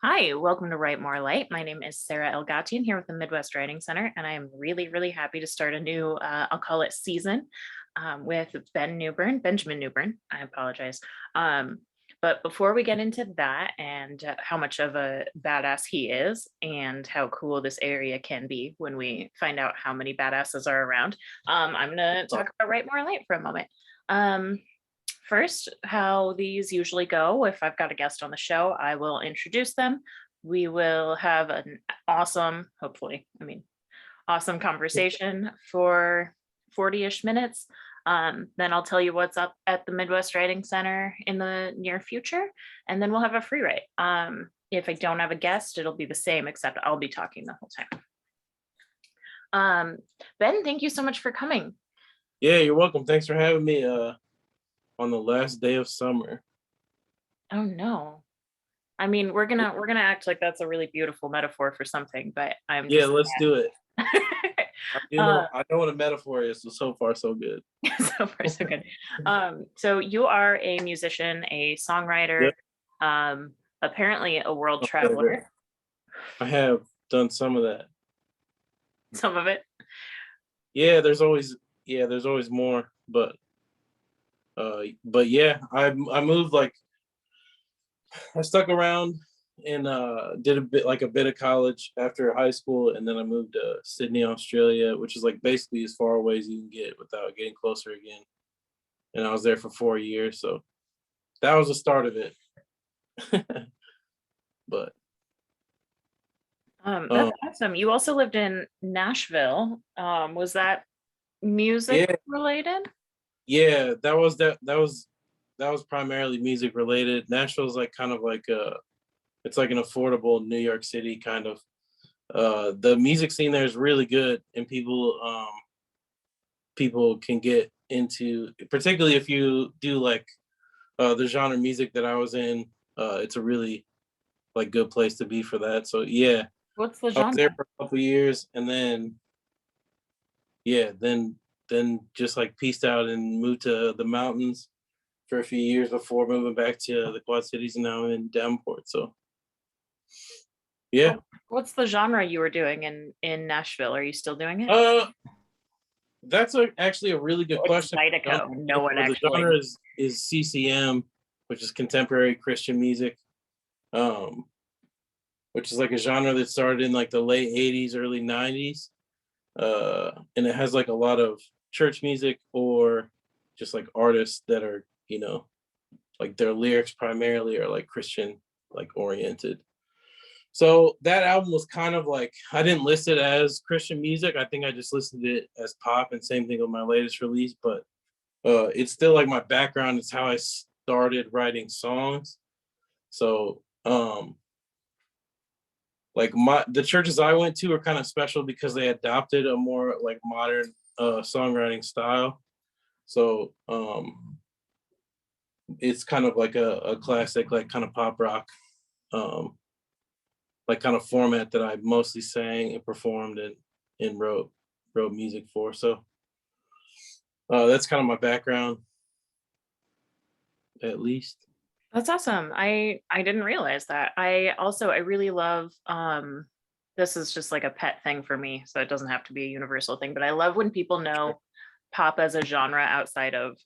Hi, welcome to Write More Light. My name is Sarah Elgatian here with the Midwest Writing Center, and I am really, really happy to start a new, I'll call it season, with Ben Newburn, Benjamin Newburn. I apologize. But before we get into that and how much of a badass he is and how cool this area can be when we find out how many badasses are around, I'm going to talk about Write More Light for a moment. First, how these usually go, if I've got a guest on the show, I will introduce them. We will have an awesome, hopefully, awesome conversation for 40-ish minutes. Then I'll tell you what's up at the Midwest Writing Center in the near future, and then we'll have a free write. If I don't have a guest, it'll be the same, except I'll be talking the whole time. Ben, thank you so much for coming. Yeah, you're welcome. Thanks for having me on the last day of summer. Oh no. I mean, we're gonna act like that's a really beautiful metaphor for something, but I'm Yeah, just let's do it. uh, I know what a metaphor is, so far so good. so far so good. So you are a musician, a songwriter, Yep. Apparently a world traveler. I have done some of that. Some of it. Yeah, there's always more, but yeah, I moved, like, I stuck around and did a bit of college after high school, and then I moved to Sydney, Australia, which is like basically as far away as you can get without getting closer again. And I was there for 4 years, so that was the start of it. But That's awesome. You also lived in Nashville. Was that music related? Yeah, that was primarily music related. Nashville's like kind of like it's like an affordable New York City kind of. The music scene there is really good, and people can get into, particularly if you do like the genre music that I was in. It's a really like good place to be for that. So yeah, What's the I was genre? there for a couple years, and then yeah, then just like pieced out and moved to the mountains for a few years before moving back to the Quad Cities, and now I'm in Davenport. So yeah. What's the genre you were doing in Nashville? Are you still doing it? That's actually a really good question. Zydeco. No one The actually. genre is CCM, which is contemporary Christian music, which is like a genre that started in like the late 80s, early 90s. And it has like a lot of church music or just like artists that are, like their lyrics primarily are like Christian, like oriented. So that album was kind of like, I didn't list it as Christian music. I think I just listed it as pop, and same thing with my latest release. But it's still like my background. It's how I started writing songs. So like the churches I went to are kind of special because they adopted a more like modern songwriting style. So it's kind of like a classic, like kind of pop rock, like kind of format that I mostly sang and performed and wrote music for. So that's kind of my background, at least. That's awesome. I didn't realize that. I really love this is just like a pet thing for me, so it doesn't have to be a universal thing, but I love when people know pop as a genre outside of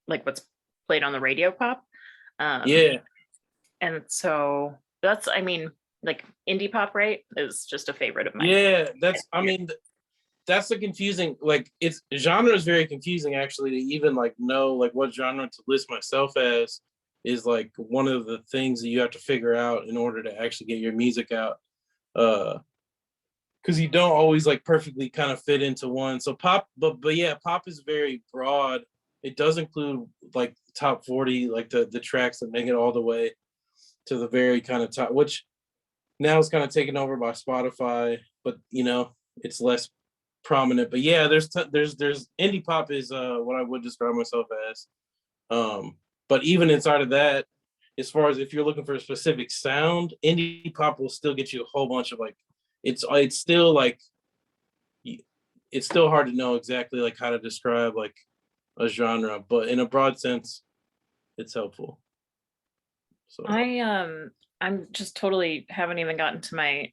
like what's played on the radio pop. Yeah. And so that's, like indie pop, right, is just a favorite of mine. Yeah, that's the confusing, like, it's genre is very confusing actually, to even like know like what genre to list myself as is like one of the things that you have to figure out in order to actually get your music out. Because you don't always like perfectly kind of fit into one. So pop, but yeah, pop is very broad. It does include like top 40, like the tracks that make it all the way to the very kind of top, which now is kind of taken over by Spotify, but it's less prominent. But yeah, there's indie pop is what I would describe myself as. But even inside of that, as far as if you're looking for a specific sound, indie pop will still get you a whole bunch of like, it's still like, it's still hard to know exactly like how to describe like a genre, but in a broad sense, it's helpful. So I I'm just totally haven't even gotten to my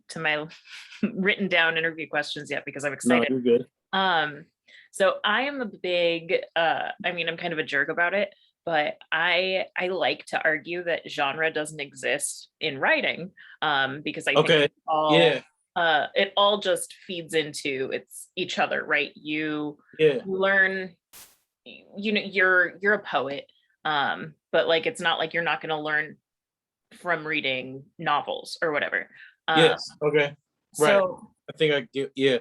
written down interview questions yet because I'm No, excited. you're good. Um, so I am a big I mean, I'm kind of a jerk about it, but I like to argue that genre doesn't exist in writing, because I think Okay. Yeah. it all just feeds into it's each other, right? Yeah. You learn, you know, you're a poet, but like it's not like you're not going to learn from reading novels or whatever. Uh, Yes. Okay. Right. so I think I get. Yeah.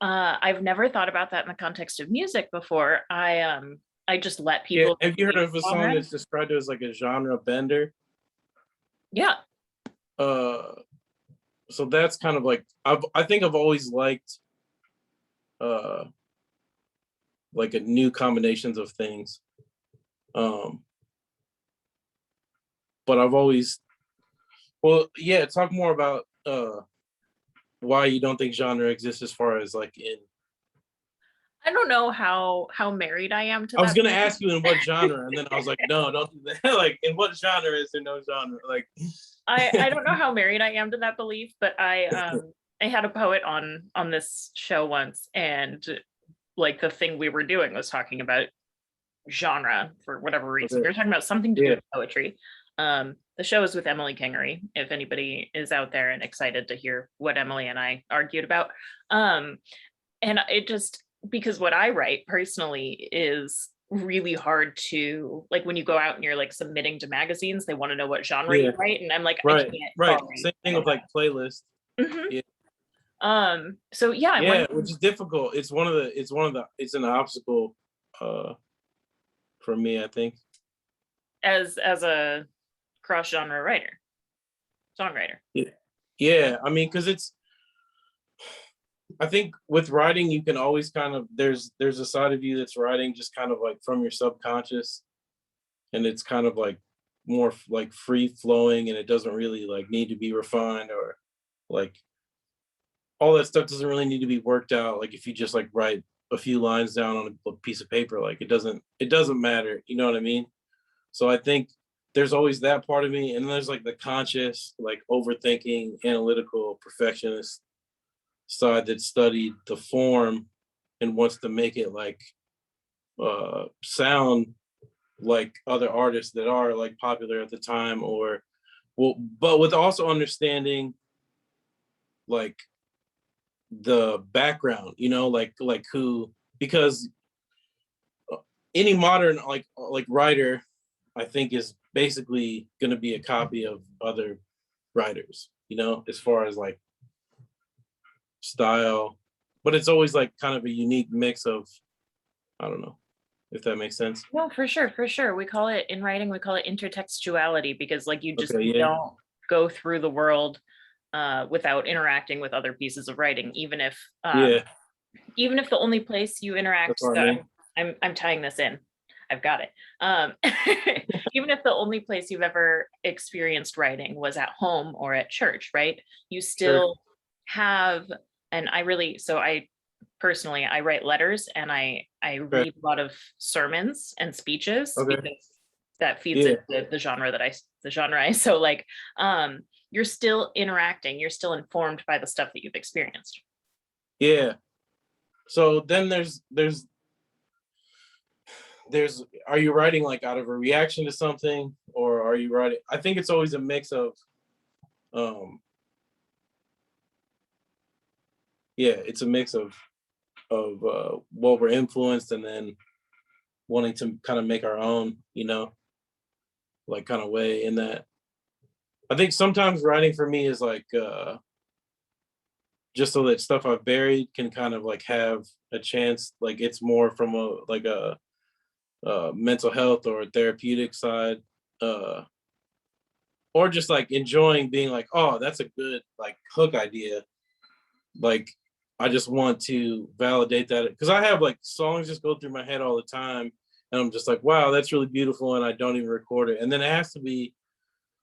I've never thought about that in the context of music before. I just let Yeah. people Have you heard create of a song genre. that's described as like a genre bender? Yeah. Uh, so that's kind of like I think I've always liked uh like a new combinations of things. Um, but I've always well, yeah. Talk more about why you don't think genre exists as far as like in. I don't know how married I am to I was that gonna belief. ask you in what genre, and then I was like, no, don't do that. Like, in what genre is there no genre? Like, I don't know how married I am to that belief, but I had a poet on this show once, and like the thing we were doing was talking about genre for whatever reason. We okay, were talking about something to do yeah, with poetry. The show is with Emily Kingery, if anybody is out there and excited to hear what Emily and I argued about. Um, and it just, because what I write personally is really hard to, like, when you go out and you're like submitting to magazines, they want to know what genre you yeah, write, and I'm like, I right, can't, right. sorry, Same I thing don't with like playlist. know. Mhm. Yeah, So yeah, I'm yeah, wondering, which is difficult. It's an obstacle for me. I think. as a cross genre writer, songwriter. Yeah, yeah. I mean, because it's. I think with writing, you can always kind of there's a side of you that's writing just kind of like from your subconscious, and it's kind of like more like free flowing, and it doesn't really like need to be refined or like all that stuff doesn't really need to be worked out. Like if you just like write a few lines down on a piece of paper, like it doesn't matter. You know what I mean? So I think there's always that part of me, and then there's like the conscious, like overthinking, analytical, perfectionist side that studied the form and wants to make it like sound like other artists that are like popular at the time or well, but with also understanding like the background, like who because any modern like writer, I think is basically going to be a copy of other writers, as far as like style, but it's always like kind of a unique mix of I don't know if that makes sense. No, for sure, for sure. We call it in writing, we call it intertextuality because like you just Okay, yeah, don't go through the world without interacting with other pieces of writing, yeah, even if the only place you that's interact, what I so mean. I'm tying this in. I've got it. Even if the only place you've ever experienced writing was at home or at church, right? You Sure. still have, and I personally, I write letters and I Okay. read a lot of sermons and speeches Okay. because that feeds Yeah. into the genre I so like. You're still interacting, you're still informed by the stuff that you've experienced. Yeah. So then there's are you writing like out of a reaction to something or are you writing I think it's always a mix of um yeah, it's a mix of what we're influenced and then wanting to kind of make our own, like kind of way in that. I think sometimes writing for me is like just so that stuff I've buried can kind of like have a chance like it's more from a like a mental health or a therapeutic side, uh, or just like enjoying being like, oh, that's a good like hook idea. Like, I just want to validate that because I have like songs just go through my head all the time, and I'm just like, wow, that's really beautiful, and I don't even record it, and then it has to be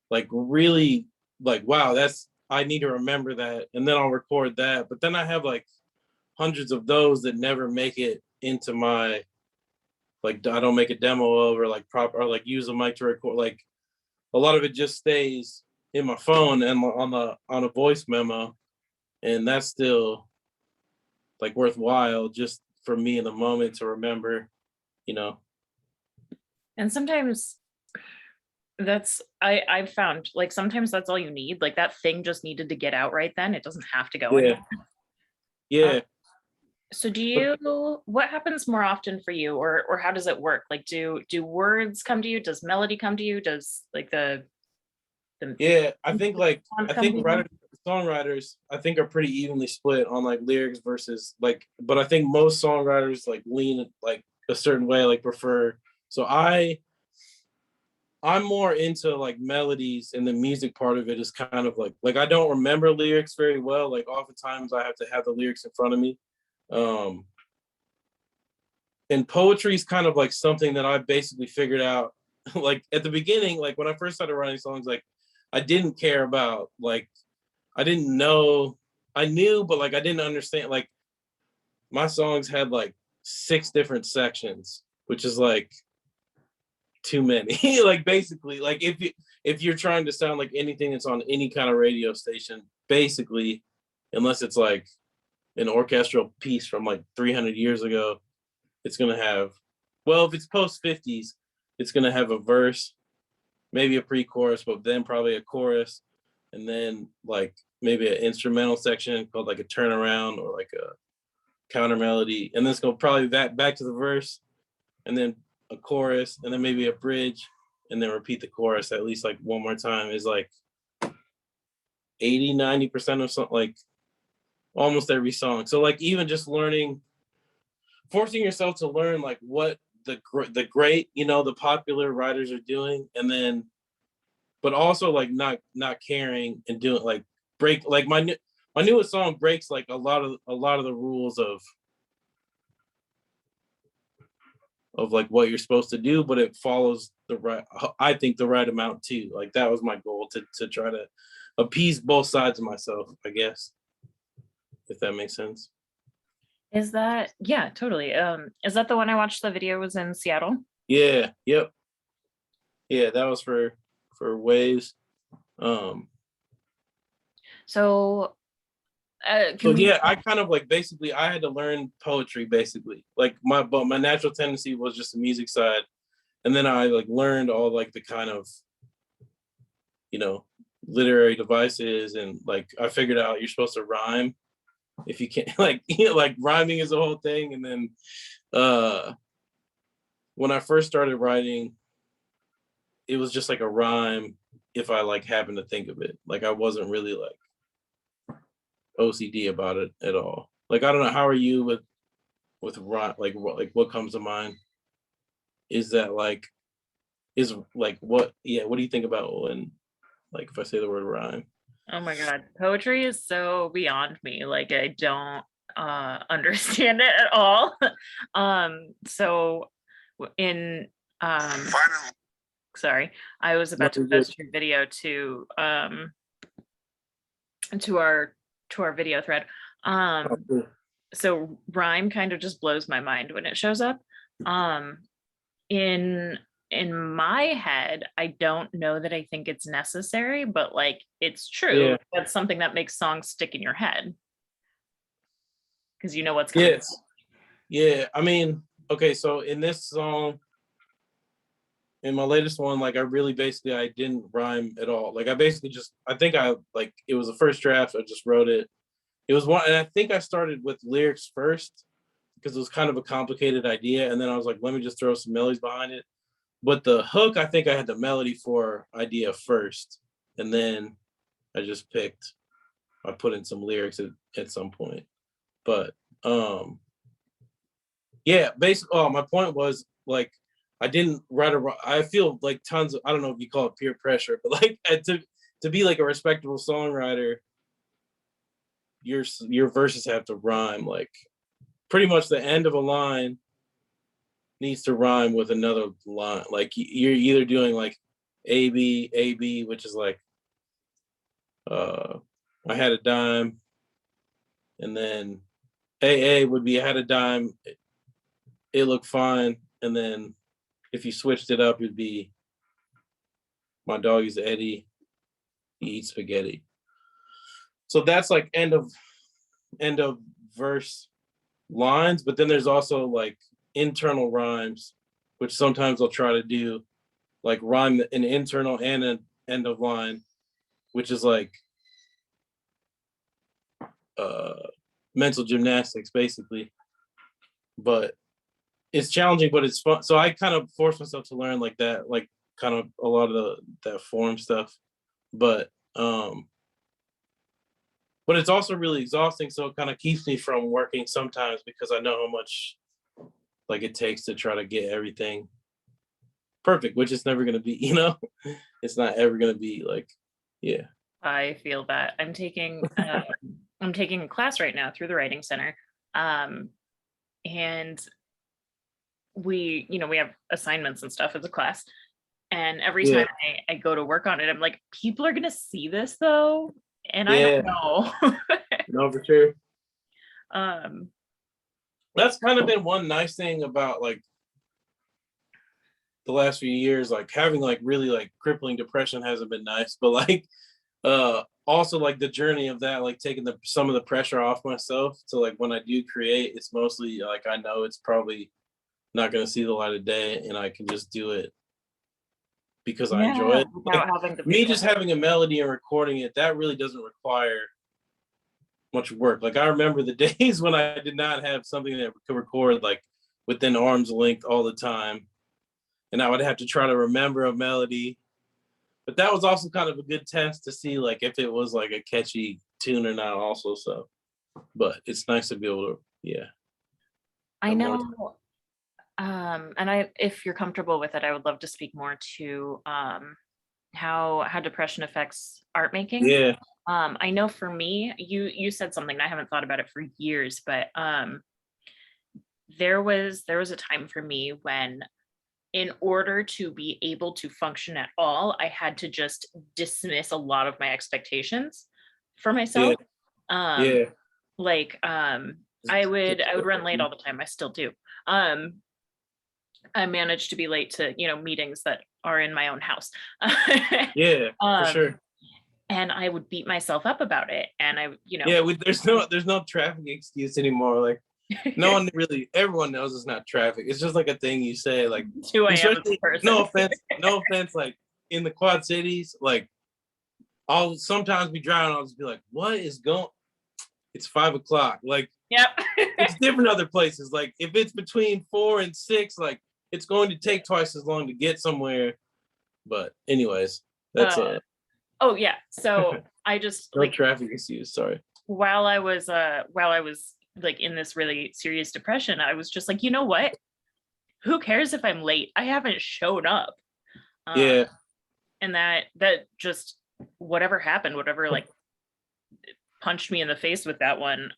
like really like, wow, that's I need to remember that, and then I'll record that. But then I have like hundreds of those that never make it into my like I don't make a demo of or like proper or like use a mic to record like a lot of it just stays in my phone and on a voice memo, and that's still like worthwhile just for me in the moment to remember, you know. And sometimes I've found like sometimes that's all you need. Like that thing just needed to get out right then. It doesn't have to go Yeah, anywhere. Uh, yeah. so But what happens more often for you, or how does it work? Like do words come to you? Does melody come to you? Does like the yeah, sound I come think to you? songwriters I think are pretty evenly split on like lyrics versus like, but I think most songwriters like lean like a certain way, like prefer. So I'm more into like melodies, and the music part of it is kind of like I don't remember lyrics very well. Like oftentimes I have to have the lyrics in front of me. Um and poetry is kind of like something that I basically figured out like at the beginning, like when I first started writing songs, like I didn't care about like I didn't know I knew, but like I didn't understand. Like my songs had like 6 different sections, which is like too many. Like basically, like if you're trying to sound like anything that's on any kind of radio station, basically, unless it's like an orchestral piece from like 300 years ago, it's gonna have, well, if it's post 50s, it's gonna have a verse, maybe a pre-chorus, but then probably a chorus, and then like maybe an instrumental section called like a turnaround or like a counter melody, and then it's gonna probably back to the verse, and then a chorus, and then maybe a bridge, and then repeat the chorus at least like one more time. Is like 80-90% of something, like almost every song. So like even just learning, forcing yourself to learn like what the great, you know, the popular writers are doing, and then but also like not caring and doing like break like my newest song breaks like a lot of the rules of like what you're supposed to do, but it follows the right, I think, the right amount too. Like that was my goal, to try to appease both sides of myself, I guess, if that makes sense. Is that yeah, totally. Is that the one I watched the video was in Seattle? Yeah, yep. Yeah, that was for waves. Um So so can we yeah, I kind of like basically I had to learn poetry basically. Like my natural tendency was just the music side. And then I like learned all like the kind of, you know, literary devices, and like I figured out you're supposed to rhyme if you can't like, you know, like rhyming is a whole thing. And then uh when I first started writing, it was just like a rhyme if I like happened to think of it. Like I wasn't really like OCD about it at all. Like I don't know, how are you with rhyme, like what comes to mind? Is that like, is like what, yeah, what do you think about when, like if I say the word rhyme? oh my God, poetry is so beyond me. Like I don't understand it at all. So in Finally. Sorry, I was No, about to you're good. post your video to our video thread. Oh, Um cool. so rhyme kind of just blows my mind when it shows up. Um in my head, I don't know that I think it's necessary, but like it's true. Yeah. That's something that makes songs stick in your head because you know what's coming. Yes. Yeah. I mean, okay, so in this song, in my latest one, like I really basically I didn't rhyme at all. Like I basically just, I think I like, it was the first draft, I just wrote it. It was one, and I think I started with lyrics first because it was kind of a complicated idea, and then I was like, let me just throw some melodies behind it. But the hook, I think I had the melody for idea first, and then I just picked, I put in some lyrics at some point. But yeah, basically, oh, my point was like I didn't write a. I feel like tons of, I don't know if you call it peer pressure, but like to be like a respectable songwriter, your verses have to rhyme. Like pretty much the end of a line needs to rhyme with another line. Like you're either doing like A B, which is like uh I had a dime, and then A would be I had a dime, it looked fine, and then if you switched it up, it'd be my dog is Eddie. he eats spaghetti. So that's like end of verse lines, but then there's also like internal rhymes, which sometimes I'll try to do, like rhyme an internal and an end of line, which is like uh mental gymnastics basically. But it's challenging, but it's fun. So I kind of force myself to learn like that, like kind of a lot of that form stuff. But but it's also really exhausting. So it kind of keeps me from working sometimes because I know how much like it takes to try to get everything perfect, which is never gonna be, it's not ever gonna be like, yeah. I feel that. I'm taking a class right now through the writing center. Um, and we have assignments and stuff as a class. And every Yeah, time I go to work on it, I'm like, people are gonna see this though, and I don't yeah, know. no, for sure. um, That's kind of been one nice thing about like the last few years, like having like really like crippling depression hasn't been nice, but like also like the journey of that, like taking some of the pressure off myself to like when I do create, it's mostly like I know it's probably not gonna see the light of day and I can just do it because I enjoy yeah, it. without Like having to me feel just having a melody and recording it, that really doesn't require much work. Like I remember the days when I did not have something that could record like within arm's length all the time, and I would have to try to remember a melody. But that was also kind of a good test to see like if it was like a catchy tune or not. Also, so but it's nice to be able to, yeah, I have more time. know. And if you're comfortable with it, I would love to speak more to how depression affects art making. Yeah, I know for me, you said something, and I haven't thought about it for years, but there was a time for me when, in order to be able to function at all, I had to just dismiss a lot of my expectations for yeah, myself. Um, yeah. like I would run late all the time. I still do. Um, I managed to be late to, meetings that are in my own house. Yeah, for um, sure. and I would beat myself up about it. And Yeah, there's no traffic excuse anymore. Like no one really, everyone knows it's not traffic. It's just like a thing you say, like it's who I am as a especially person. no offense, like in the Quad Cities, like I'll sometimes be driving, I'll just be like, what is going? It's 5 o'clock. Like Yep. it's different other places. Like if it's between 4 and 6, like it's going to take twice as long to get somewhere. But anyways, that's uh, oh yeah. So I just no like, traffic issues. Sorry. while I was like in this really serious depression, I was just like, you know what? Who cares if I'm late? I haven't shown up. Um, Yeah, and that just, whatever happened, whatever like punched me in the face with that one,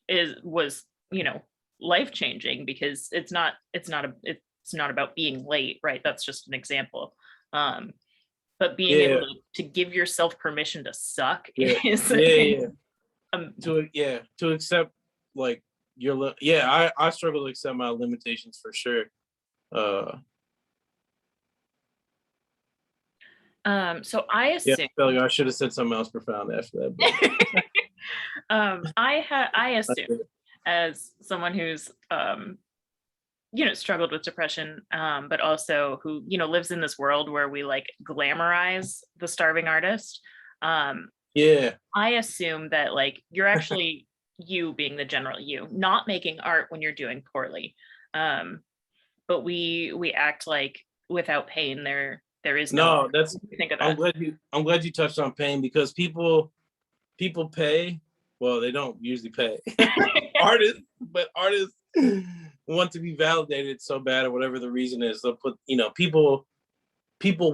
is was life changing, because it's not about being late, right? That's just an example. Um, but being able yeah, to give yourself permission to suck yeah, is, yeah, yeah. um, To accept like yeah, I struggle to accept my limitations for sure. Uh, so I yeah, assume, I feel like I should have said something else profound after that, but I I assume, did. as someone who's struggled with depression, but also who lives in this world where we like glamorize the starving artist. um Yeah, I assume that like you're actually, you being the general you, not making art when you're doing poorly. um but we act like without pain there is no art. no, What that's. do you think of that? I'm glad you touched on pain because people pay. Well, they don't usually pay artists, but artists want to be validated so bad, or whatever the reason is. They'll put, people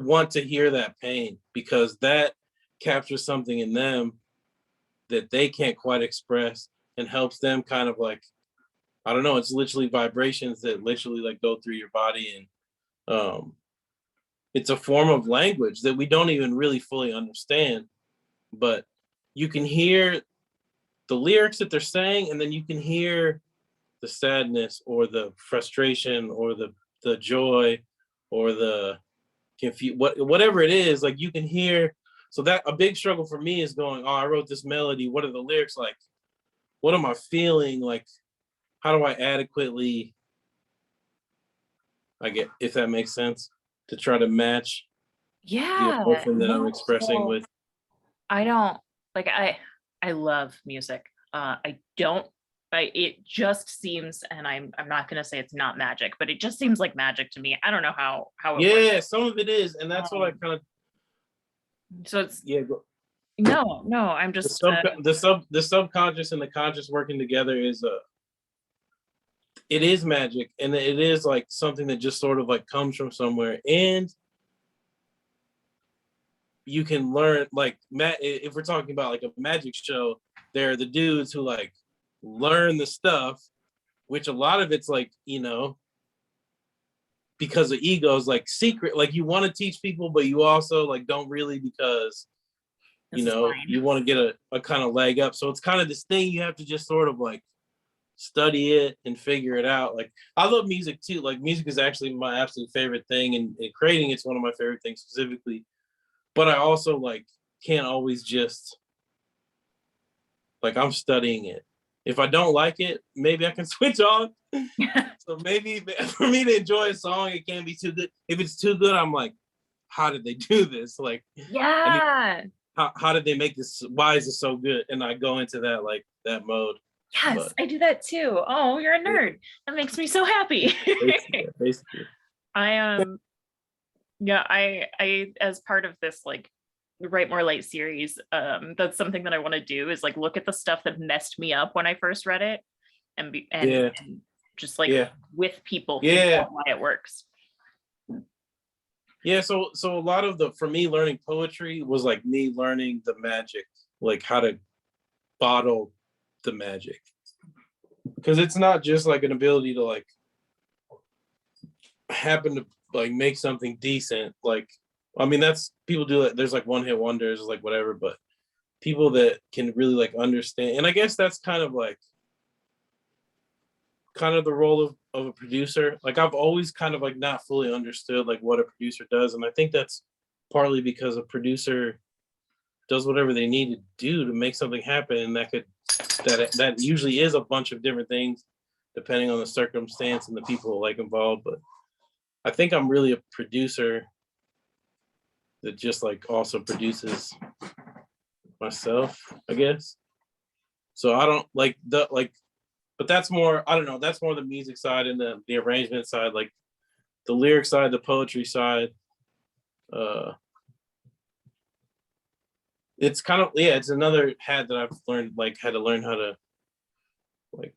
want to hear that pain because that captures something in them that they can't quite express and helps them kind of like, I don't know, it's literally vibrations that literally like go through your body, and it's a form of language that we don't even really fully understand, but you can hear the lyrics that they're saying, and then you can hear the sadness or the frustration or the joy or the whatever it is. Like you can hear So that a big struggle for me is going, oh, I wrote this melody. What are the lyrics like? What am I feeling? Like, how do I adequately, I get, if that makes sense, to try to match the Yeah, emotion that I'm no, expressing so with. I don't like I love music. I don't it just seems, and I'm not gonna say it's not magic, but it just seems like magic to me. I don't know how it works. Yeah, some of it is, and that's what I Um, kind of, so it's yeah. no, I'm The just sub the subconscious and the conscious working together is it is magic, and it is like something that just sort of like comes from somewhere, and you can learn like if we're talking about like a magic show, there are the dudes who like learn the stuff, which a lot of it's like, because of egos, like secret, like you want to teach people, but you also like don't really, because this is you fine. want to get a kind of leg up. So it's kind of this thing you have to just sort of like study it and figure it out. Like I love music too. Like music is actually my absolute favorite thing, and creating it's one of my favorite things specifically. But I also like can't always just like I'm studying it. If I don't like it, maybe I can switch on. So maybe for me to enjoy a song, it can't be too good. If it's too good, I'm like, how did they do this? Like, I need Yeah. how did they make this? Why is it so good? And I go into that like that mode. Yes, But I do that too. Oh, you're a yeah, nerd. That makes me so happy. basically. I yeah, I as part of this like Write More Light series, that's something that I want to do is like look at the stuff that messed me up when I first read it and be Yeah, and just like yeah, with people figure yeah, out why it works. yeah. So a lot of the for me learning poetry was like me learning the magic, like how to bottle the magic, because it's not just like an ability to like happen to like make something decent. Like, I mean, that's people do it. There's like one hit wonders, like whatever, but people that can really like understand. And I guess that's kind of the role of a producer. Like I've always kind of like not fully understood like what a producer does. And I think that's partly because a producer does whatever they need to do to make something happen. And that usually is a bunch of different things depending on the circumstance and the people like involved. But I think I'm really a producer that just like also produces myself, I guess. So I don't like the like, but that's more, I don't know, that's more the music side and the arrangement side, like the lyric side, the poetry side. Uh it's kind of, yeah, it's another hat that I've learned, like had to learn how to like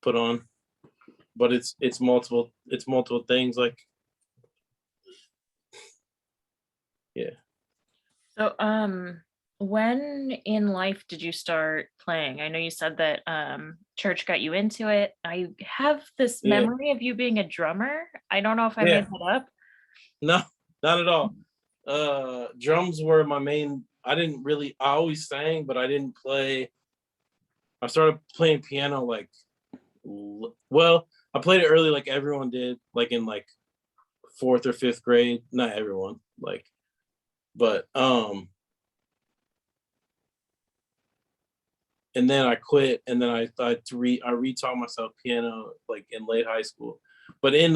put on. But it's multiple things, like, yeah. So when in life did you start playing? I know you said that church got you into it. I have this Yeah. memory of you being a drummer. I don't know if I made Yeah. that up. No, not at all. Drums were my main. I always sang, but I didn't play. I started playing piano like, well, I played it early like everyone did, like in like fourth or fifth grade. Not everyone, like, but and then I quit, and then I retaught myself piano like in late high school. But in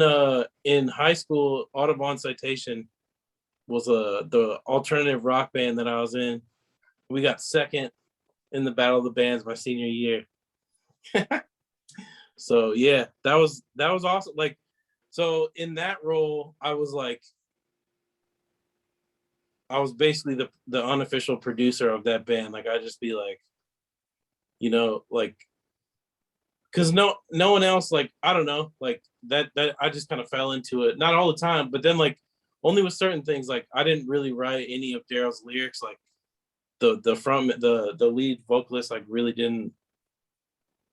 high school, Audubon Citation was the alternative rock band that I was in. We got second in the Battle of the Bands my senior year. So yeah, that was awesome. Like, so in that role, I was basically the unofficial producer of that band. Like I just be like, like, because no one else, like, I don't know, like that I just kind of fell into it. Not all the time, but then like only with certain things. Like I didn't really write any of Daryl's lyrics. Like the lead vocalist like really didn't,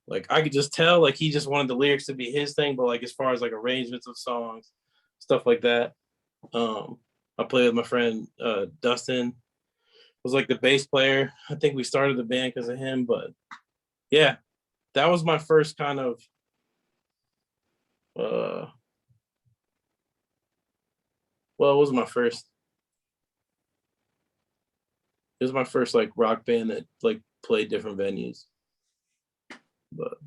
like I could just tell like he just wanted the lyrics to be his thing, but like as far as like arrangements of songs, stuff like that. Um, I played with my friend Dustin, was like the bass player. I think we started the band because of him, but yeah, that was my first kind of uh well, it was my first. It was my first like rock band that like played different venues. But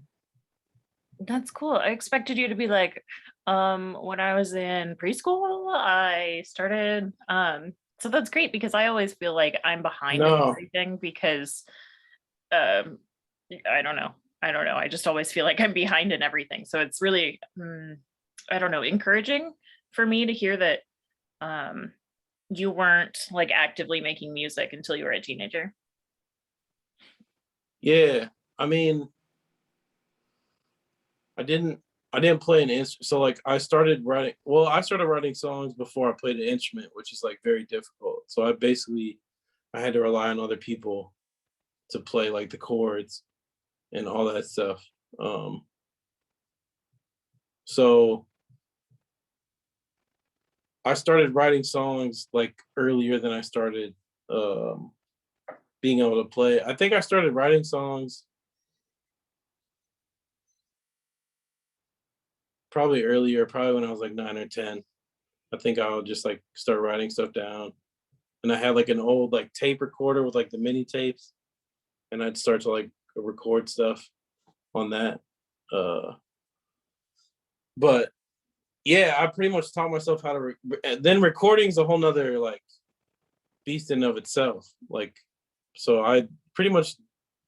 That's cool. I expected you to be like, when I was in preschool, I started, so that's great because I always feel like I'm behind in no, everything because, um, I don't know. I don't know. I just always feel like I'm behind in everything. So it's really, I don't know, encouraging for me to hear that, um, you weren't like actively making music until you were a teenager. yeah. I mean, I didn't I didn't play an instrument. So like I started writing songs before I played an instrument, which is like very difficult. So I had to rely on other people to play like the chords and all that stuff. Um so I started writing songs like earlier than I started um being able to play. I think I started writing songs probably earlier, probably when I was like 9 or 10. I think I would just like start writing stuff down. And I had like an old like tape recorder with like the mini tapes, and I'd start to like record stuff on that. Uh, but yeah, I pretty much taught myself how to. And then recording's a whole nother like beast in of itself. Like, so I pretty much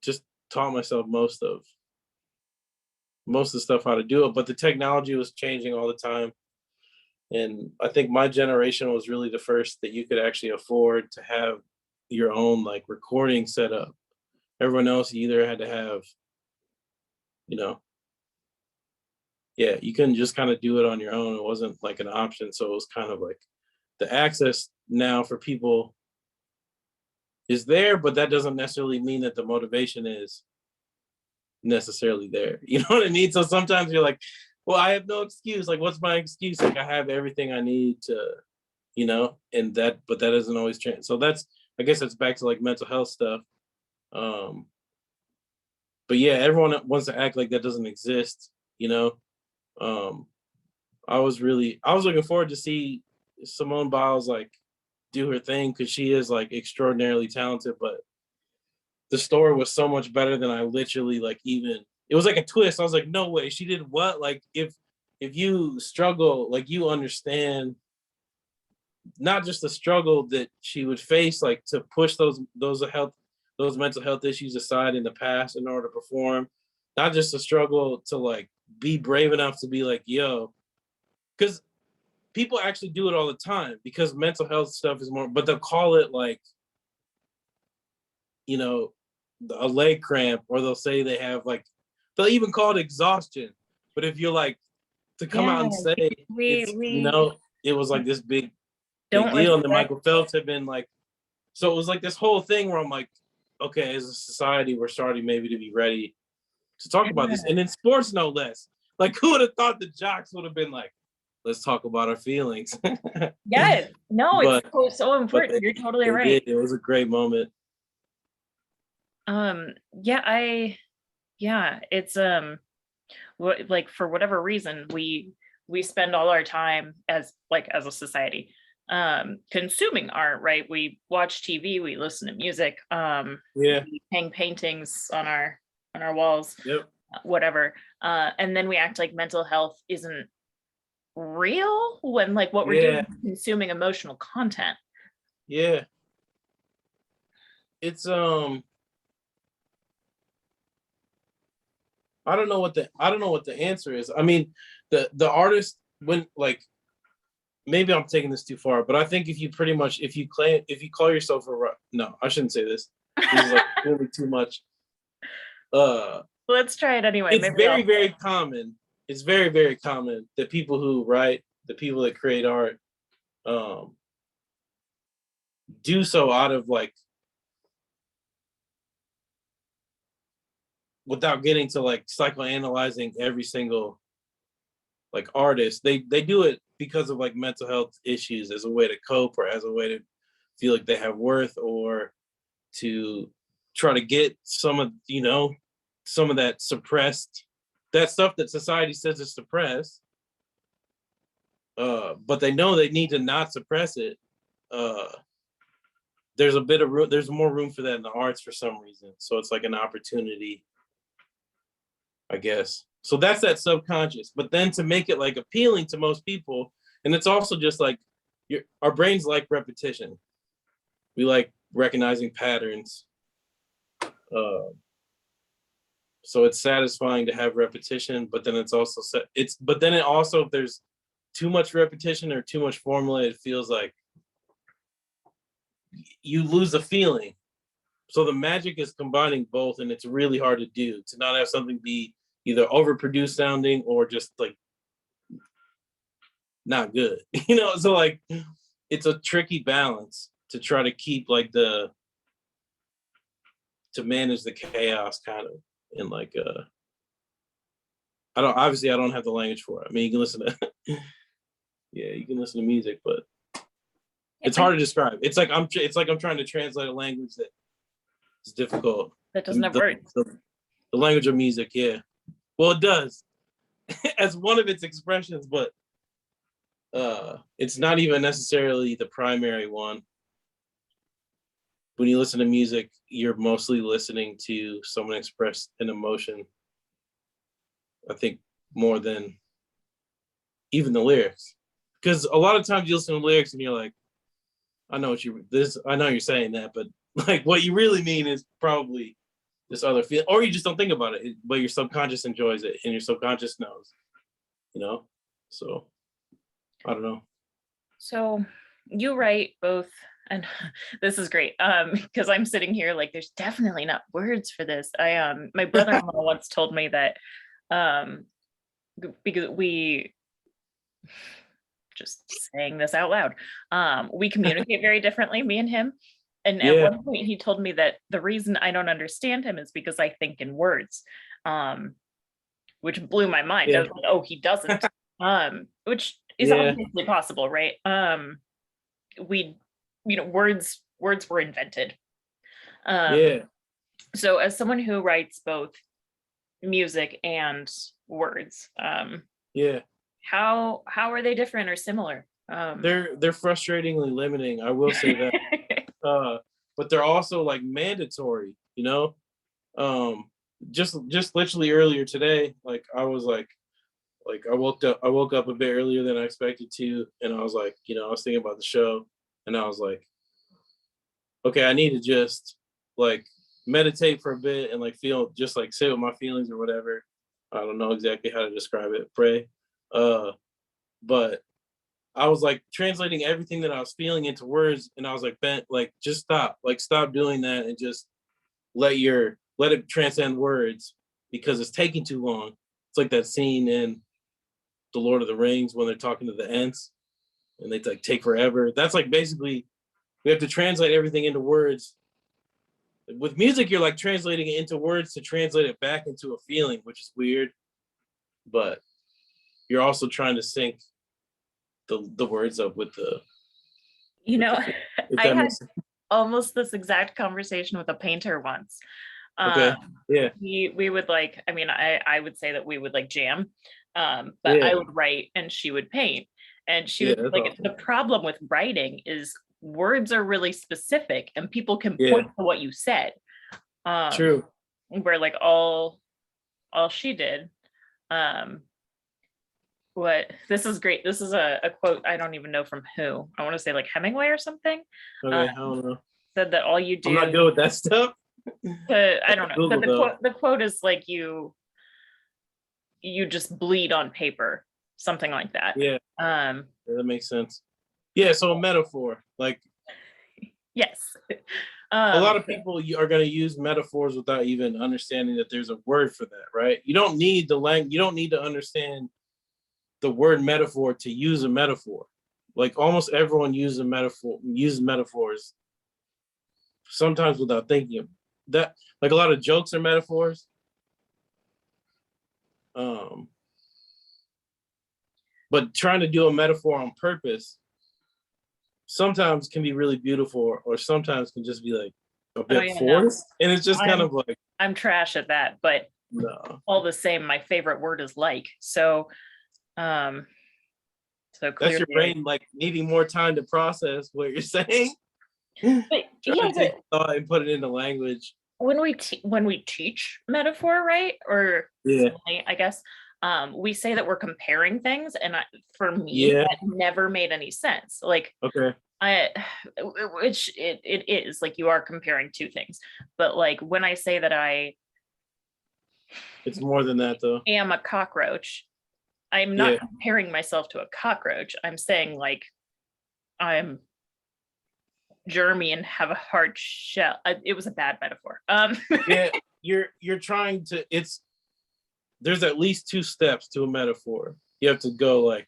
just taught myself most of the stuff how to do it. But the technology was changing all the time, and I think my generation was really the first that you could actually afford to have your own like recording setup. Everyone else you either had to have, you know, yeah, you couldn't just kind of do it on your own. It wasn't like an option. So it was kind of like the access now for people is there, but that doesn't necessarily mean that the motivation is necessarily there. You know what I mean? So sometimes you're like, well, I have no excuse. Like, what's my excuse? Like, I have everything I need to, and but that doesn't always change. So I guess that's back to like mental health stuff. Um, but yeah, everyone wants to act like that doesn't exist, you know? Um, I was looking forward to see Simone Biles like do her thing because she is like extraordinarily talented, but the story was so much better than I literally like even it was like a twist. I was like, no way, she did what? Like if you struggle, like you understand not just the struggle that she would face, like to push those mental health issues aside in the past in order to perform, not just the struggle to like be brave enough to be like, yo, because people actually do it all the time because mental health stuff is more, but they'll call it like, you know, a leg cramp, or they'll say they have like, they'll even call it exhaustion. But if you're like, to come Yeah, out and say we it's, we it was like this big don't deal. And then respect. Michael Phelps had been like, so it was like this whole thing where I'm like, okay, as a society, we're starting maybe to be ready to talk about this. And in sports, no less. Like, who would have thought the jocks would have been like, let's talk about our feelings. Yes, no, it's but so but important. You're totally they right. did. It was a great moment. Yeah, yeah, it's like for whatever reason we spend all our time as like as a society consuming art, right? We watch TV, we listen to music, Yeah. we hang paintings on our walls, Yep. whatever. And then we act like mental health isn't real when like what we're doing Yeah. is consuming emotional content. Yeah. It's I don't know what the answer is. I mean, the artist when like maybe I'm taking this too far, but I think if you pretty much if you call yourself no, I shouldn't say this. This is like really too much. Uh Let's try it anyway. it's Maybe very, I'll. very common. It's very, very common that people who write, the people that create art, um, do so out of like without getting to like psychoanalyzing every single like artist. They do it because of like mental health issues as a way to cope or as a way to feel like they have worth or to try to get some of that suppressed that stuff that society says is suppressed. But they know they need to not suppress it. Uh there's a bit of room, there's more room for that in the arts for some reason. So it's like an opportunity, I guess. So that's that subconscious. But then to make it like appealing to most people, and it's also just like our brains like repetition. We like recognizing patterns. So it's satisfying to have repetition, but then it's also but then it also, if there's too much repetition or too much formula, it feels like you lose the feeling. So the magic is combining both, and it's really hard to do, to not have something be either overproduced sounding or just like not good. So like it's a tricky balance to try to keep like to manage the chaos kind of, and like I don't have the language for it. I mean, you can listen to yeah, you can listen to music, but it's hard to describe. It's like I'm trying to translate a language that is difficult. That doesn't have words. The language of music, yeah. Well, it does as one of its expressions, but it's not even necessarily the primary one. When you listen to music, you're mostly listening to someone express an emotion, I think, more than even the lyrics. Because a lot of times you listen to lyrics and you're like, I know you're saying that, but like what you really mean is probably this other feel, or you just don't think about it, but your subconscious enjoys it and your subconscious knows, So I don't know. So you write both, and this is great because I'm sitting here like there's definitely not words for this. My brother-in-law once told me that because we, just saying this out loud, we communicate very differently, me and him. And at one point he told me that the reason I don't understand him is because I think in words, which blew my mind. Yeah. I was like, oh, he doesn't, which is obviously possible, right? Words were invented. So as someone who writes both music and words, how are they different or similar? They're frustratingly limiting, I will say that. But they're also like mandatory, just literally earlier today, like I was like I woke up a bit earlier than I expected to, and I was like, I was thinking about the show, and I was like, okay, I need to just like meditate for a bit and like feel, just like sit with my feelings or whatever. I don't know exactly how to describe it. Pray. But I was like translating everything that I was feeling into words, and I was like, Ben, like just stop doing that, and just let it transcend words, because it's taking too long. It's like that scene in The Lord of the Rings when they're talking to the Ents and they like take forever. That's like basically we have to translate everything into words. With music, you're like translating it into words to translate it back into a feeling, which is weird, but you're also trying to sync the words up with the, I had almost this exact conversation with a painter once. Okay. Yeah. We would like, I mean, I would say that we would like jam, but I would write and she would paint. And she was like, awesome. The problem with writing is words are really specific and people can point to what you said. True. Where like all she did, this is great. This is a quote, I don't even know from who. I want to say like Hemingway or something. Okay, I don't know. Said that all you do. I'm not good with that stuff. I don't know. But the quote is like you just bleed on paper, something like that. Yeah. That makes sense. Yeah, so a metaphor, like yes. A lot of people are going to use metaphors without even understanding that there's a word for that, right? You don't need you don't need to understand the word metaphor to use a metaphor. Like almost everyone uses metaphors sometimes without thinking of that. Like a lot of jokes are metaphors. But trying to do a metaphor on purpose sometimes can be really beautiful, or sometimes can just be like a bit forced. No. And it's just kind of like, I'm trash at that, but no. All the same, my favorite word is like. So clearly, that's your brain like needing more time to process what you're saying. But Try yeah, to take thought and put it into language. when we teach metaphor, right, or Yeah, simile, I guess, we say that we're comparing things, and for me, yeah, that never made any sense. Like okay. I, which it is like you are comparing two things, but like when I say that I It's more than that though. am a cockroach, I'm Yeah, not comparing myself to a cockroach. I'm saying like I'm germy and have a hard shell. It was a bad metaphor. yeah. You're trying to. It's there's at least two steps to a metaphor. You have to go like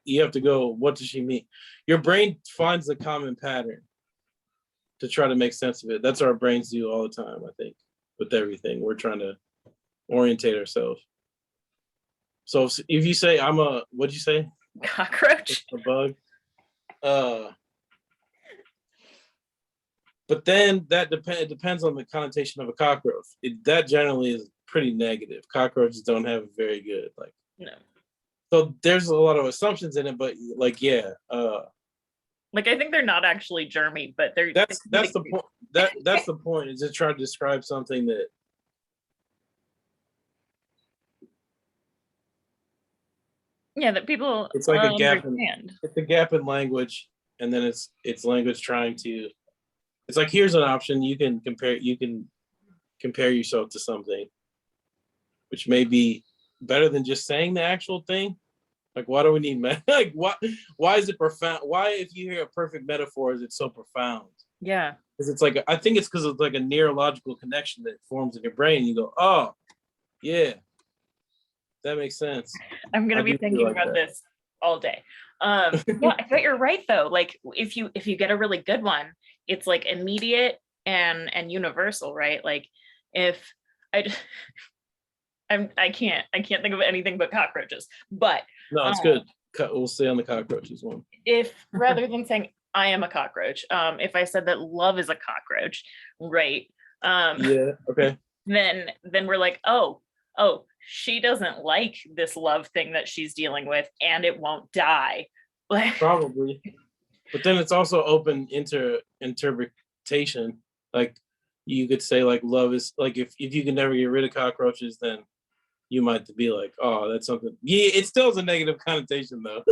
You have to go. What does she mean? Your brain finds a common pattern to try to make sense of it. That's what our brains do all the time. I think with everything, we're trying to orientate ourselves. So if you say I'm a, what'd you say? Cockroach. A bug. Uh, but then it depends on the connotation of a cockroach. That generally is pretty negative. Cockroaches don't have very good like. No. So there's a lot of assumptions in it, but like yeah, Like I think they're not actually germy, but that's the point. That's the point. Is to try to describe something that yeah, that people it's like a gap in understand. it's a gap in language, and then it's language trying to. It's like here's an option you can compare yourself to something, which may be better than just saying the actual thing. Like why do we need like why is it profound? Why if you hear a perfect metaphor is it so profound? Yeah. Because it's like I think it's because it's like a neurological connection that forms in your brain. You go, oh yeah, that makes sense. I'm I gonna be do feel thinking like about that. this all day. Yeah, I bet you're right though. Like if you get a really good one, it's like immediate and universal, right? Like if I just, I can't think of anything but cockroaches. But No, it's um good. We'll stay on the cockroaches one. if rather than saying I am a cockroach, if I said that love is a cockroach, right? Um Yeah. Okay. then we're like, oh, she doesn't like this love thing that she's dealing with, and it won't die. Like, Probably. But then it's also open interpretation. Like you could say like love is like if you can never get rid of cockroaches, then you might be like, oh, that's something. Yeah, it still has a negative connotation though.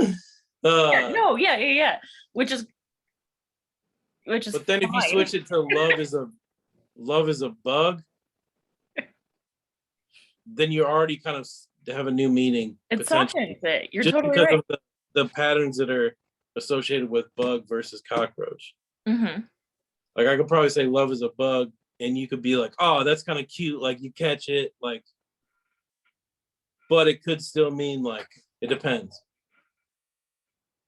yeah, uh, no, yeah, which is but then if you fine. switch it to love is a bug, then you already kind of have a new meaning It potentially, softens it. You're just totally because right. of the patterns that are associated with bug versus cockroach. Hmm. Like I could probably say love is a bug, and you could be like, oh, that's kind of cute, like you catch it, like, but it could still mean like it depends.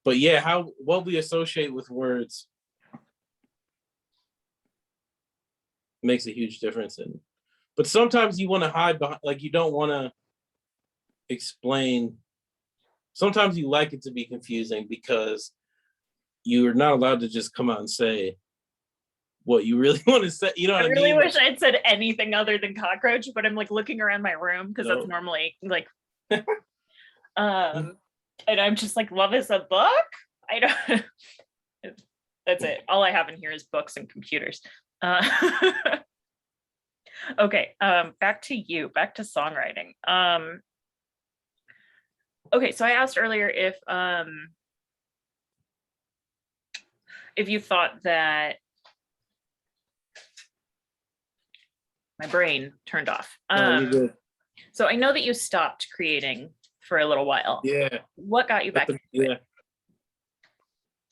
But yeah, how what we associate with words makes a huge difference in. But sometimes you want to hide behind, like you don't want to explain. Sometimes you like it to be confusing because you're not allowed to just come out and say what you really want to say. You know I what I really mean? Like, wish I'd said anything other than cockroach, but I'm like looking around my room because that's no. normally like and I'm just like, love is a book. I don't that's it. All I have in here is books and computers. uh Okay, back to you, back to songwriting. Okay, so I asked earlier if you thought that my brain turned off. No, you're good. So I know that you stopped creating for a little while. Yeah. What got you back into it? Yeah.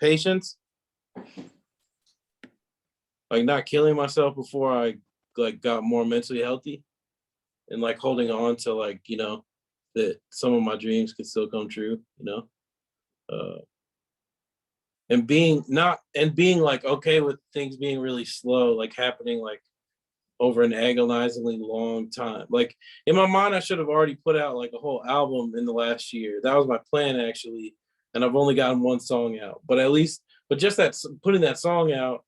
Patience. Like not killing myself before I like got more mentally healthy and like holding on to like, that some of my dreams could still come true, Uh and being like okay with things being really slow, like happening like over an agonizingly long time. Like in my mind, I should have already put out like a whole album in the last year. That was my plan actually, and I've only gotten one song out. But at least, but just that putting that song out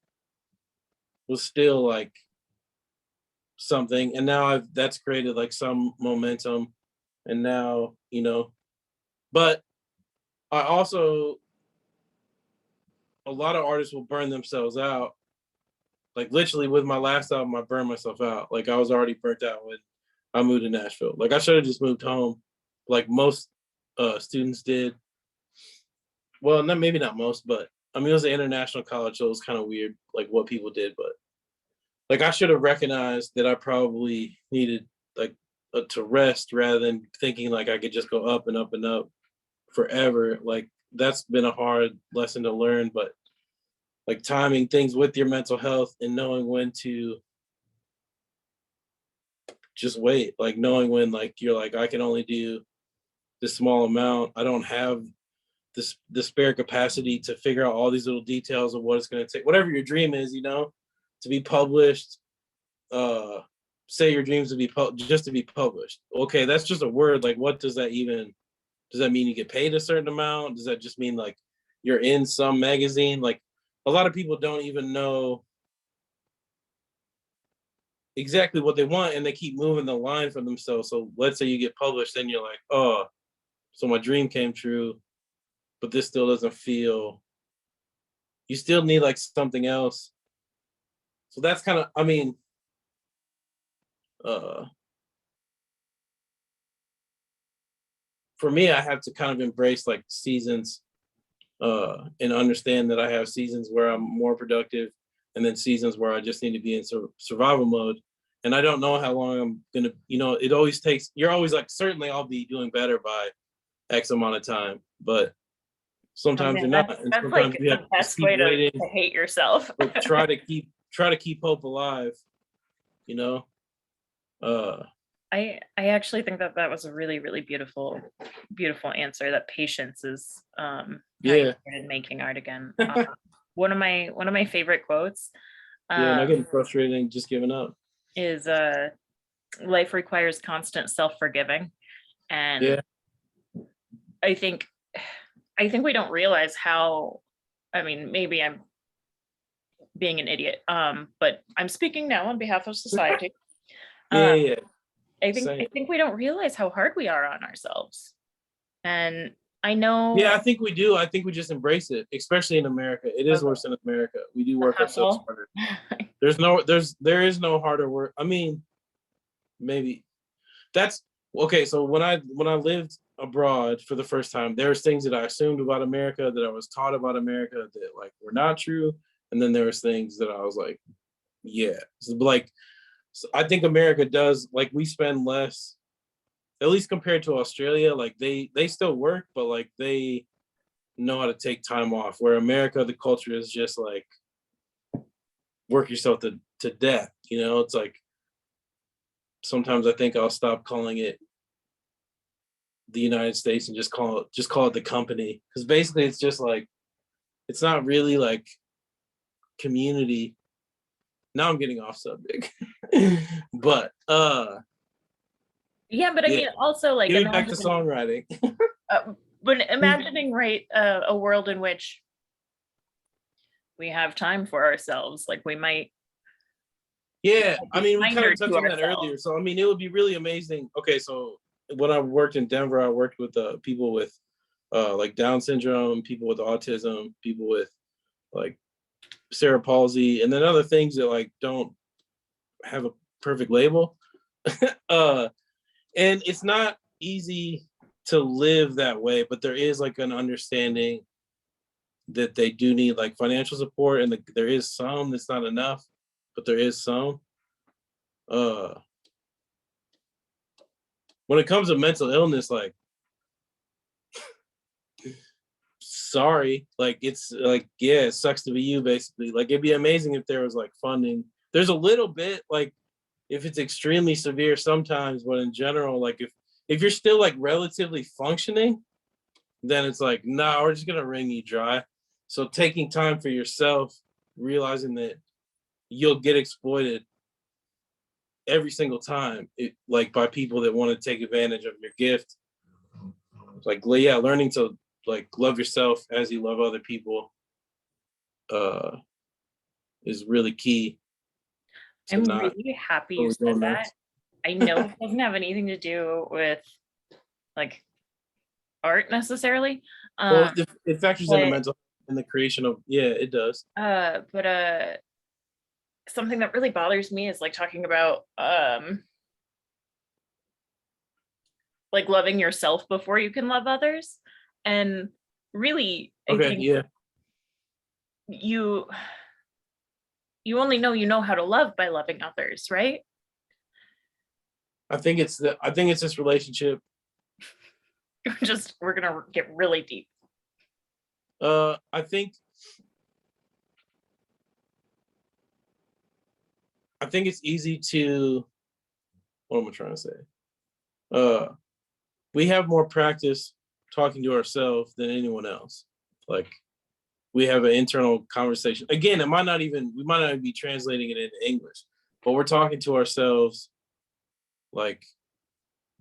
was still like something. And now that's created like some momentum. And now, but I also a lot of artists will burn themselves out. Like literally with my last album, I burned myself out. Like I was already burnt out when I moved to Nashville. Like I should have just moved home, like most students did. Well, not maybe not most, but I mean it was an international college, so it was kind of weird, like what people did. But like I should have recognized that I probably needed like to rest rather than thinking like I could just go up and up and up forever. Like that's been a hard lesson to learn, but like timing things with your mental health and knowing when to just wait, like knowing when like you're like I can only do this small amount. I don't have this the spare capacity to figure out all these little details of what it's going to take. Whatever your dream is, you know, to be published. Say your dreams to be just to be published. Okay, that's just a word. Like, what does that even? Does that mean you get paid a certain amount? Does that just mean like you're in some magazine? Like a lot of people don't even know exactly what they want and they keep moving the line for themselves. So let's say you get published, then you're like, oh, so my dream came true, but this still doesn't feel, you still need like something else. So that's kind of, I mean, uh, for me, I have to kind of embrace like seasons and understand that I have seasons where I'm more productive and then seasons where I just need to be in survival mode. And I don't know how long I'm gonna, you know, it always takes, you're always like, certainly I'll be doing better by X amount of time, but Oh sometimes man, you're not. And that's sometimes like you have the to just best keep way waiting, to hate yourself. but try to keep hope alive, you know? Uh I actually think that that was a really, really beautiful, beautiful answer. That patience is how you yeah. started making art again. One of my favorite quotes Yeah, not um, getting frustrated and just giving up. is life requires constant self-forgiving. And Yeah. I think I think we don't realize how, I mean, maybe I'm being an idiot, but I'm speaking now on behalf of society. Yeah, Uh, yeah, yeah. I Same. think we don't realize how hard we are on ourselves. And I Yeah, know I think we do. I think we just embrace it, especially in America. It is okay, worse in America. We do the work ourselves hustle. harder. There is no harder work. I mean, maybe that's okay. So when I lived abroad for the first time, there was things that I assumed about America, that I was taught about America that like were not true, and then there was things that I was like, yeah, so, like so I think America does like we spend less, at least compared to Australia. Like they still work, but like they know how to take time off. Where America, the culture is just like work yourself to death. You know, it's like sometimes I think I'll stop calling it the United States and just call it the company, because basically it's just like it's not really like community. Now I'm getting off subject, but Yeah, but I yeah, mean, also like getting back to imagine, songwriting. when imagining, right, a world in which we have time for ourselves, like we Yeah, might I be mean, we kind kinder of to touched on that ourselves. earlier. So, I mean, it would be really amazing. Okay, so when I worked in Denver, I worked with people with like Down syndrome, people with autism, people with like cerebral palsy, and then other things that like don't have a perfect label. uh, and it's not easy to live that way, but there is like an understanding that they do need like financial support, and there is some that's not enough, but there is some. Uh, when it comes to mental illness, like sorry, like it's like yeah, it sucks to be you basically. Like it'd be amazing if there was like funding. There's a little bit like if it's extremely severe sometimes, but in general, like if you're still like relatively functioning, then it's like, nah, we're just gonna wring you dry. So taking time for yourself, realizing that you'll get exploited every single time, like by people that want to take advantage of your gift. Like yeah, learning to like love yourself as you love other people uh is really key to I'm not really happy you really said going that. nuts. I know it doesn't have anything to do with like art necessarily. Well, Um, it factors into but mental, and the creation of, yeah, it does. But something that really bothers me is like talking about like loving yourself before you can love others. And really, I Okay, think yeah. you only know you know how to love by loving others, right? I think it's this relationship. Just we're gonna get really deep. I think it's easy to, what am I trying to say? Uh we have more practice talking to ourselves than anyone else. Like we have an internal conversation. Again, we might not even be translating it into English, but we're talking to ourselves like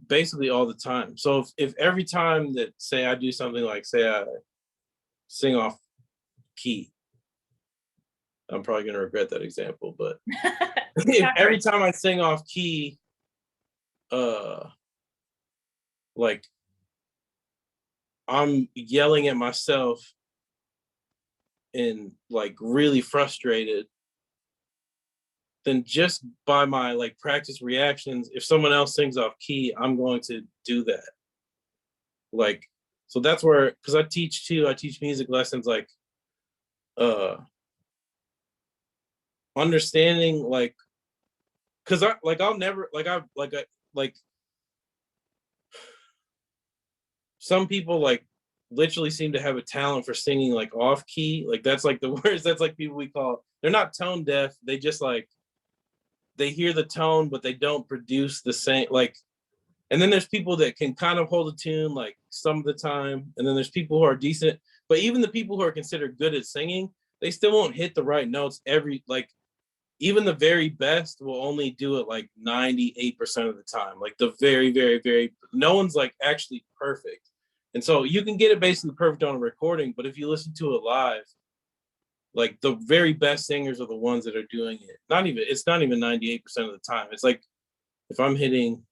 basically all the time. So if every time that, say, I do something like, say I sing off key, I'm probably gonna regret that example, but if every time I sing off key, uh like I'm yelling at myself and like really frustrated, then just by my like practice reactions, if someone else sings off key, I'm going to do that. Like, so that's where, because I teach too, I teach music lessons, like uh understanding, like, because I'll never like some people like literally seem to have a talent for singing like off key. Like that's like the words, that's like people we call, they're not tone deaf, they just like they hear the tone but they don't produce the same, like. And then there's people that can kind of hold a tune like some of the time, and then there's people who are decent, but even the people who are considered good at singing, they still won't hit the right notes every, like, even the very best will only do it like 98% of the time. Like the very, very, very, no one's like actually perfect. And so you can get it basically perfect on a recording, but if you listen to it live, like the very best singers are the ones that are doing it. It's not even 98% of the time. It's like if I'm hitting,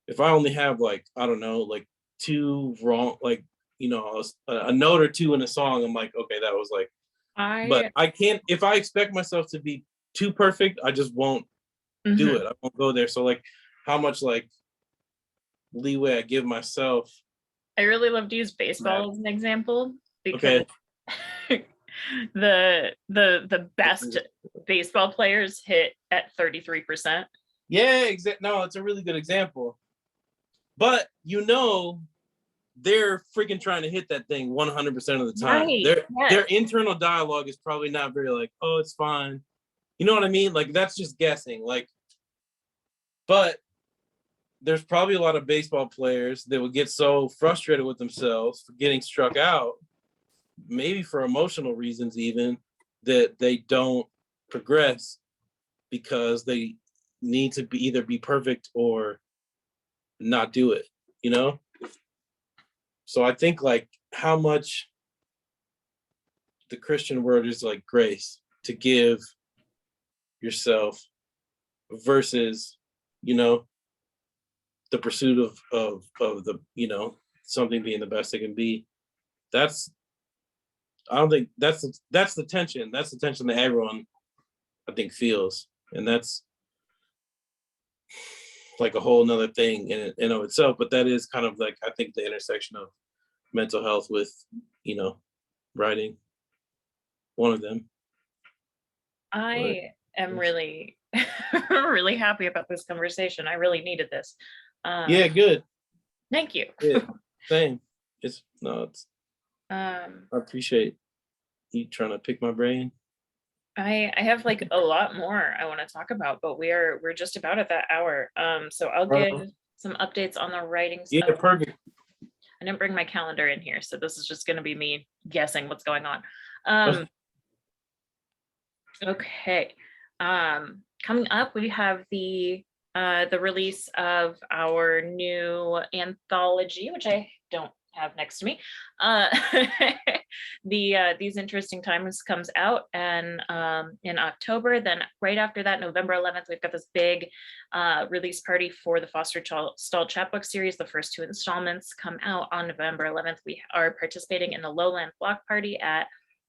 if I only have like, I don't know, like two wrong, like, a note or two in a song, I'm like, okay, that was like, but I I can't, if I expect myself to be too perfect, I just won't do Mhm. it. I won't go there. So like how much like leeway I give myself. I really love to use Matter. baseball as an example because Okay. the best baseball players hit at 33%. Yeah, no, it's a really good example. But they're freaking trying to hit that thing 100% of the time. Right. Their Yes. internal dialogue is probably not very like, oh, it's fine. You know what I mean? Like that's just guessing. Like, but there's probably a lot of baseball players that would get so frustrated with themselves for getting struck out, maybe for emotional reasons even, that they don't progress because they need to be either be perfect or not do it, you know? So I think like how much the Christian word is like grace to give yourself versus, you know, the pursuit of the, something being the best it can be. That's, I don't think that's the tension. That's the tension that everyone I think feels. And that's like a whole nother thing in of itself. But that is kind of like I think the intersection of mental health with, you know, writing, one of them. But I am really really happy about this conversation. I really needed this. yeah, good. Thank you. Yeah, same. It's no, it's Um, I appreciate you trying to pick my brain. I have like a lot more I want to talk about, but we're just about at that hour. So I'll give Uh, some updates on the writing yeah, stuff. perfect. I didn't bring my calendar in here, so this is just going to be me guessing what's going on. Uh, Okay. Coming up, we have the release of our new anthology, which I don't have next to me. Uh, These Interesting Times comes out and in October. Then right after that, November 11th, we've got this big release party for the Foster Stall chapbook series. The first two installments come out on November 11th. We are participating in the Lowland Block Party at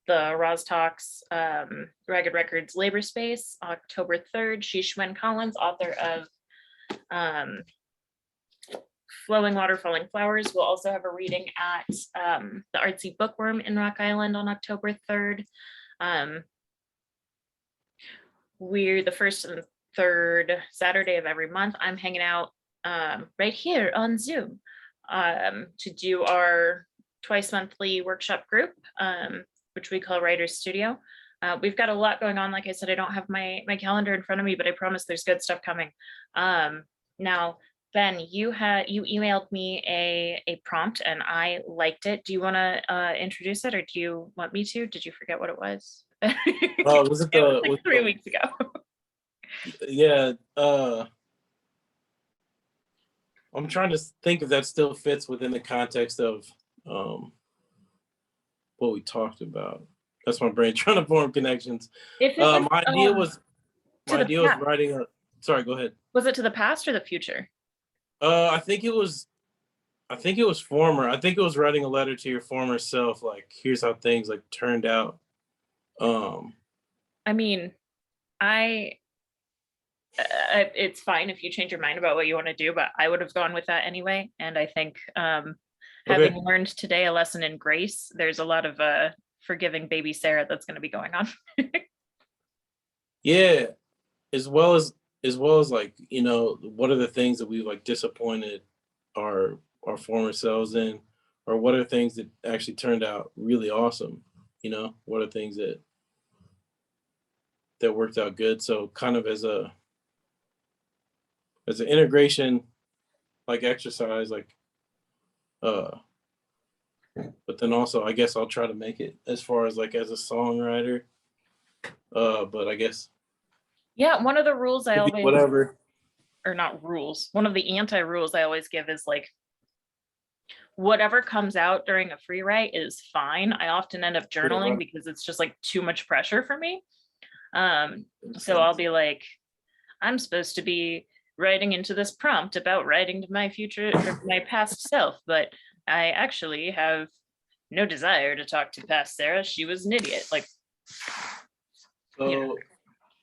the Talks Ragged Records Labor Space, October 3rd. Shishwen Collins, author of Flowing Water, Falling Flowers, will also have a reading at the Artsy Bookworm in Rock Island on October 3rd. We're the first and third Saturday of every month. I'm hanging out right here on Zoom to do our twice monthly workshop group, which we call Writer's Studio. We've got a lot going on. Like I said, I don't have my calendar in front of me, but I promise there's good stuff coming. Now, Ben, you emailed me a prompt and I liked it. Do you want to introduce it, or do you want me to? Did you forget what it was? Was it It was the like 3 weeks ago. yeah, I'm trying to think if that still fits within the context of what we talked about. That's my brain trying to form connections. If it was My idea was to the past, writing a. Sorry, go ahead. was it to the past or the future? I think it was. I think it was former. I think it was writing a letter to your former self. Like, here's how things like turned out. I mean, I it's fine if you change your mind about what you want to do, but I would have gone with that anyway. And I think having Okay. learned today a lesson in grace, there's a lot of forgiving baby Sarah that's going to be going on. Yeah, as well as like, what are the things that we've like disappointed our former selves in, or what are things that actually turned out really awesome? What are things that worked out good? So kind of as an integration like exercise, like uh but then also I guess I'll try to make it as far as like as a songwriter. But I guess Yeah, one of the rules I could be always, whatever. or not rules, one of the anti-rules I always give is like, whatever comes out during a free write is fine. I often end up Yeah, journaling right. because it's just like too much pressure for me. Makes So I'll sense. be like, I'm supposed to be writing into this prompt about writing to my future or my past self, but I actually have no desire to talk to past Sarah. She was an idiot. Like, So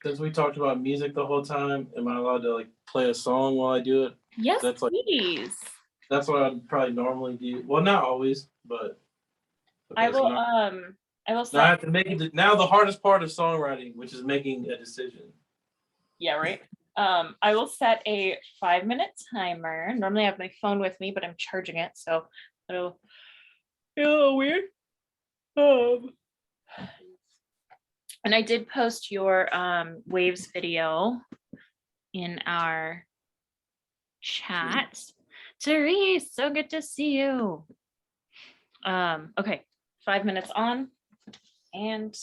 since we talked about music the whole time, am I allowed to like play a song while I do it? yes, That's like please. that's what I'd probably normally do. Well, not always, but I okay. So will now, I will now I set, have to make it. Now the hardest part of songwriting, which is making a decision. yeah, right. I will set a 5-minute timer. Normally I have my phone with me, but I'm charging it, so it'll be a little weird. Um, and I did post your waves video in our chat. Therese, so good to see you. Okay, 5 minutes on, and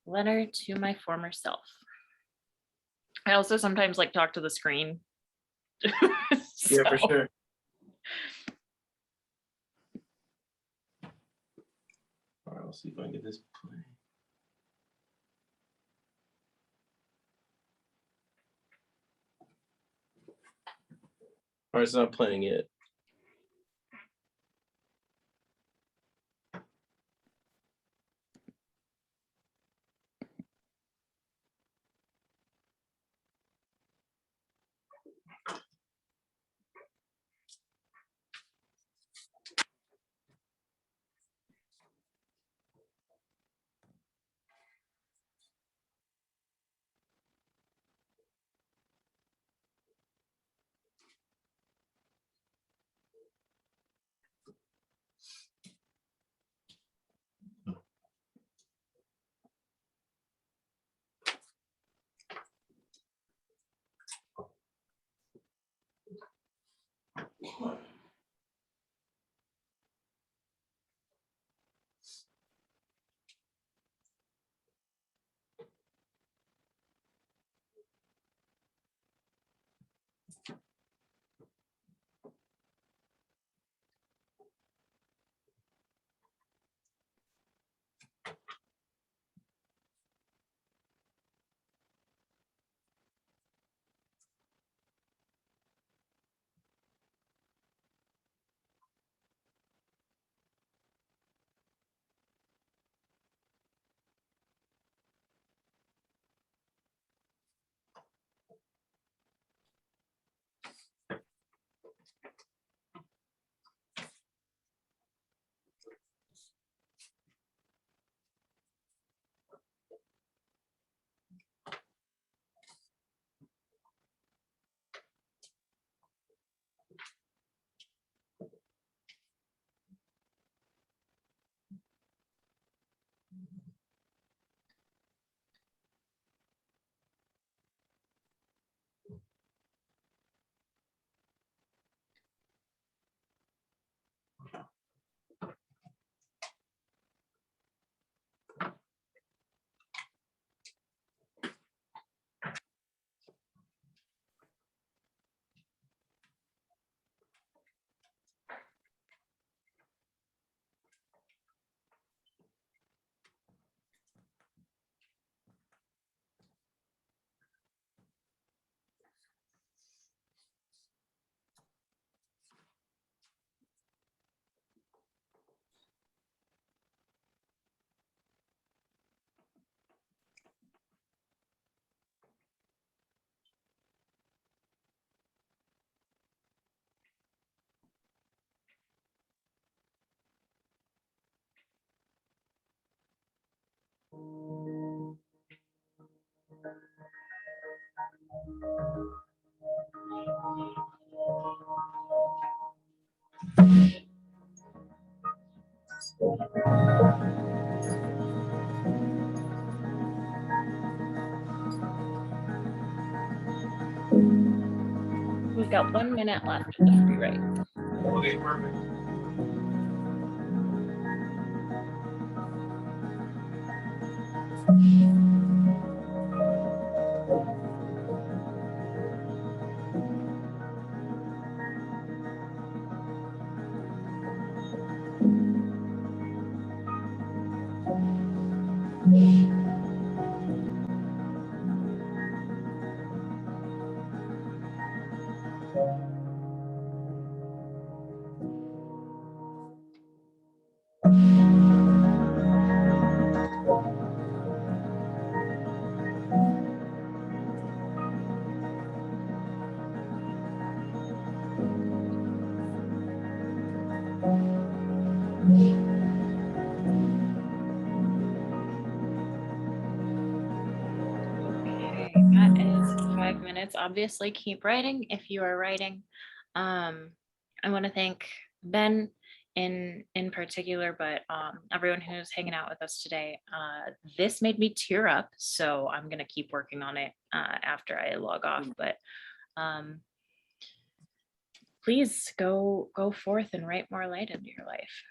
letter to my former self. I also sometimes like talk to the screen. Yeah, for So sure. All right, let's see if I can get this playing. All right, it's not playing yet. We've got 1 minute left of the free write. Okay, perfect. Okay, that is 5 minutes. Obviously, keep writing if you are writing. I want to thank Ben in particular, but everyone who's hanging out with us today. This made me tear up, so I'm gonna keep working on it after I log off. But um, please go forth and write more light into your life.